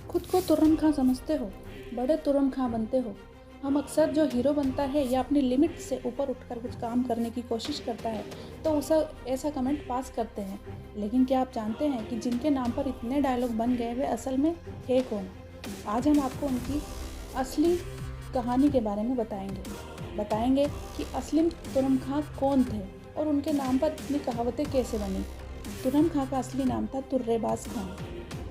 खुद को तुर्रम खां समझते हो, बड़े तुर्रम खां बनते हो। हम अक्सर जो हीरो बनता है या अपनी लिमिट से ऊपर उठकर कुछ काम करने की कोशिश करता है तो उसे ऐसा कमेंट पास करते हैं। लेकिन क्या आप जानते हैं कि जिनके नाम पर इतने डायलॉग बन गए वे असल में थे कौन? आज हम आपको उनकी असली कहानी के बारे में बताएंगे कि असली तुर्रम खां कौन थे और उनके नाम पर इतनी कहावतें कैसे बनी। तुर्रम खां का असली नाम था तुर्रेबाज खां।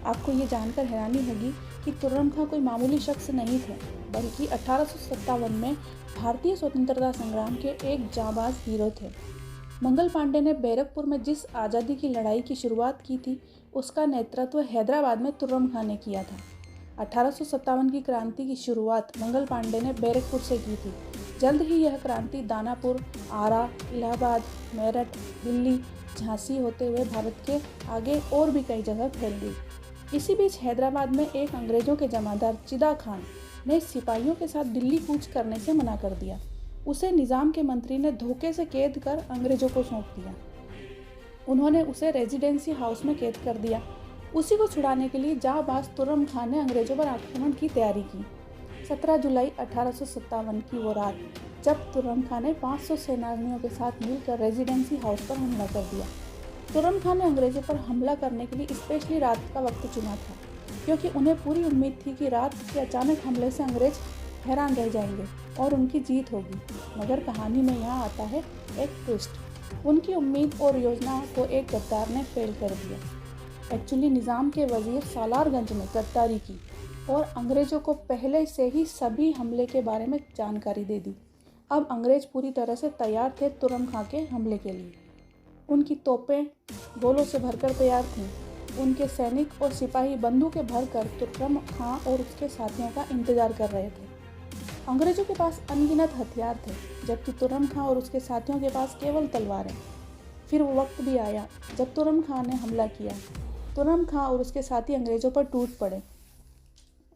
आपको ये जानकर हैरानी होगी कि तुर्रम खां कोई मामूली शख्स नहीं थे, बल्कि 1857 में भारतीय स्वतंत्रता संग्राम के एक जांबाज हीरो थे। मंगल पांडे ने बैरकपुर में जिस आज़ादी की लड़ाई की शुरुआत की थी, उसका नेतृत्व हैदराबाद में तुर्रम खां ने किया था। 1857 की क्रांति की शुरुआत मंगल पांडे ने बैरकपुर से की थी। जल्द ही यह क्रांति दानापुर, आरा, इलाहाबाद, मेरठ, दिल्ली, झांसी होते हुए भारत के आगे और भी कई जगह फैल गई। इसी बीच हैदराबाद में एक अंग्रेजों के जमादार चिदा खान ने सिपाहियों के साथ दिल्ली कूच करने से मना कर दिया। उसे निज़ाम के मंत्री ने धोखे से कैद कर अंग्रेजों को सौंप दिया। उन्होंने उसे रेजिडेंसी हाउस में कैद कर दिया। उसी को छुड़ाने के लिए जांबाज तुर्रम खां ने अंग्रेजों पर आक्रमण की तैयारी की। 17 जुलाई 1857 की वो रात जब तुर्रम खां ने 500 सेनानियों के साथ मिलकर रेजिडेंसी हाउस पर हमला कर दिया। तुर्रम खां ने अंग्रेजों पर हमला करने के लिए स्पेशली रात का वक्त चुना था, क्योंकि उन्हें पूरी उम्मीद थी कि रात के अचानक हमले से अंग्रेज हैरान रह जाएंगे और उनकी जीत होगी। मगर कहानी में यहाँ आता है एक ट्विस्ट। उनकी उम्मीद और योजना को एक गद्दार ने फेल कर दिया। एक्चुअली निज़ाम के वजीर सालारगंज ने गद्दारी की और अंग्रेजों को पहले से ही सभी हमले के बारे में जानकारी दे दी। अब अंग्रेज पूरी तरह से तैयार थे तुर्रम खां के हमले के लिए। उनकी तोपें गोलों से भरकर तैयार थीं। उनके सैनिक और सिपाही बंदूकें भरकर तुर्रम खां और उसके साथियों का इंतजार कर रहे थे। अंग्रेजों के पास अनगिनत हथियार थे, जबकि तुर्रम खां और उसके साथियों के पास केवल तलवारें। फिर वो वक्त भी आया जब तुर्रम खां ने हमला किया। तुर्रम खां और उसके साथी अंग्रेजों पर टूट पड़े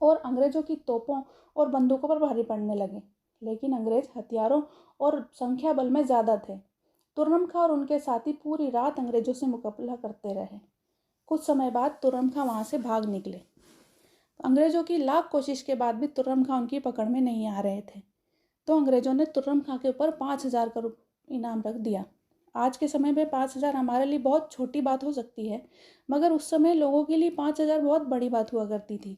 और अंग्रेजों की तोपों और बंदूकों पर भारी पड़ने लगे। लेकिन अंग्रेज हथियारों और संख्या बल में ज़्यादा थे। तुर्रम खां और उनके साथी पूरी रात अंग्रेजों से मुकाबला करते रहे। कुछ समय बाद तुर्रम खां वहाँ से भाग निकले। अंग्रेजों की लाख कोशिश के बाद भी तुर्रम खां उनकी पकड़ में नहीं आ रहे थे, तो अंग्रेजों ने तुर्रम खां के ऊपर 5,000 का इनाम रख दिया। आज के समय में 5,000 हमारे लिए बहुत छोटी बात हो सकती है, मगर उस समय लोगों के लिए 5,000 बहुत बड़ी बात हुआ करती थी।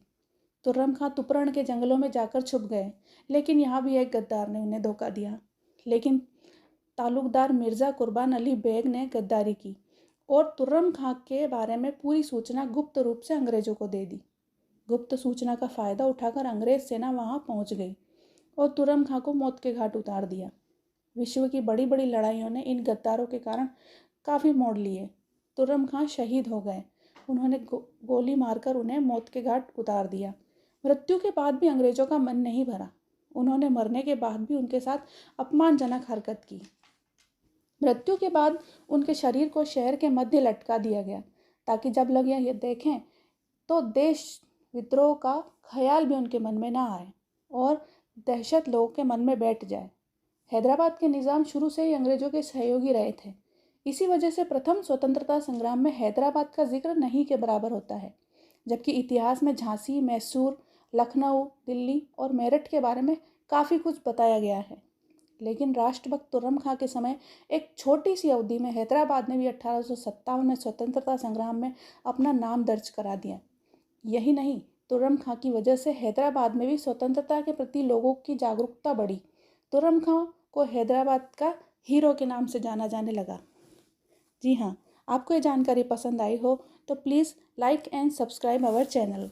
तुर्रम खां तुपरण के जंगलों में जाकर छुप गए, लेकिन यहाँ भी एक गद्दार ने उन्हें धोखा दिया। लेकिन तालुकदार मिर्ज़ा कुर्बान अली बेग ने गद्दारी की और तुर्रम खां के बारे में पूरी सूचना गुप्त रूप से अंग्रेजों को दे दी। गुप्त सूचना का फ़ायदा उठाकर अंग्रेज सेना वहां पहुंच गई और तुर्रम खां को मौत के घाट उतार दिया। विश्व की बड़ी बड़ी लड़ाइयों ने इन गद्दारों के कारण काफ़ी मोड़ लिए। तुर्रम खां शहीद हो गए। उन्होंने गोली मारकर उन्हें मौत के घाट उतार दिया। मृत्यु के बाद भी अंग्रेजों का मन नहीं भरा। उन्होंने मरने के बाद भी उनके साथ अपमानजनक हरकत की। मृत्यु के बाद उनके शरीर को शहर के मध्य लटका दिया गया, ताकि जब लोग यह देखें तो देश विद्रोह का ख्याल भी उनके मन में ना आए और दहशत लोगों के मन में बैठ जाए। हैदराबाद के निज़ाम शुरू से ही अंग्रेजों के सहयोगी रहे थे। इसी वजह से प्रथम स्वतंत्रता संग्राम में हैदराबाद का जिक्र नहीं के बराबर होता है, जबकि इतिहास में झांसी, मैसूर, लखनऊ, दिल्ली और मेरठ के बारे में काफ़ी कुछ बताया गया है। लेकिन राष्ट्रभक्त तुर्रम खां के समय एक छोटी सी अवधि में हैदराबाद ने भी 1857 में स्वतंत्रता संग्राम में अपना नाम दर्ज करा दिया। यही नहीं, तुर्रम खां की वजह से हैदराबाद में भी स्वतंत्रता के प्रति लोगों की जागरूकता बढ़ी। तुर्रम खां को हैदराबाद का हीरो के नाम से जाना जाने लगा। जी हाँ, आपको ये जानकारी पसंद आई हो तो please like and subscribe our channel.